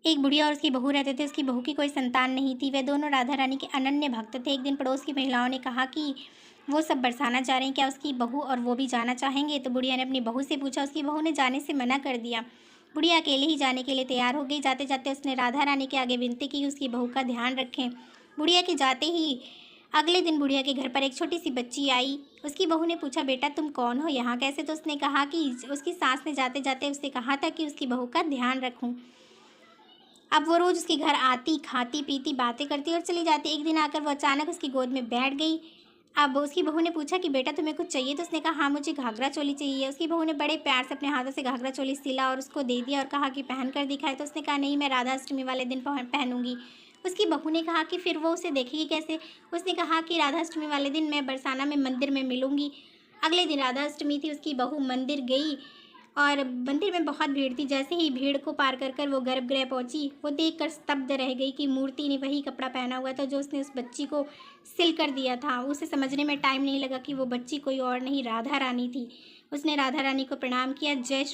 एक बुढ़िया और उसकी बहू रहते थे। उसकी बहू की कोई संतान नहीं थी। वे दोनों राधा रानी के अनन्य भक्त थे। एक दिन पड़ोस की महिलाओं ने कहा कि वो सब बरसाना जा रहे हैं, क्या उसकी बहू और वो भी जाना चाहेंगे? तो बुढ़िया ने अपनी बहू से पूछा। उसकी बहू ने जाने से मना कर दिया। बुढ़िया अकेले ही जाने के लिए तैयार हो गई। जाते जाते उसने राधा रानी के आगे विनती की उसकी बहू का ध्यान रखें। बुढ़िया के जाते ही अगले दिन बुढ़िया के घर पर एक छोटी सी बच्ची आई। उसकी बहू ने पूछा, बेटा तुम कौन हो, यहाँ कैसे? तो उसने कहा कि उसकी सास ने जाते जाते उससे कहा था कि उसकी बहू का ध्यान रखूं। अब वो रोज़ उसके घर आती, खाती पीती, बातें करती और चली जाती। एक दिन आकर वो अचानक उसकी गोद में बैठ गई। अब उसकी बहू ने पूछा कि बेटा तुम्हें कुछ चाहिए? तो उसने कहा, हाँ मुझे घाघरा चोली चाहिए। उसकी बहू ने बड़े प्यार से अपने हाथों से घाघरा चोली सिला और उसको दे दिया और कहा कि पहन कर दिखाए। तो उसने कहा, नहीं मैं राधा अष्टमी वाले दिन पहनूंगी। उसकी बहू ने कहा कि फिर वो उसे देखेगी कैसे? उसने कहा कि राधा अष्टमी वाले दिन मैं बरसाना में मंदिर में मिलूंगी। अगले दिन राधा अष्टमी थी। उसकी बहू मंदिर गई और मंदिर में बहुत भीड़ थी। जैसे ही भीड़ को पार कर कर वो गर्भगृह पहुंची, वो देखकर स्तब्ध रह गई कि मूर्ति ने वही कपड़ा पहना हुआ था जो उसने उस बच्ची को सिल कर दिया था। उसे समझने में टाइम नहीं लगा कि वो बच्ची कोई और नहीं राधा रानी थी। उसने राधा रानी को प्रणाम किया। जय श्री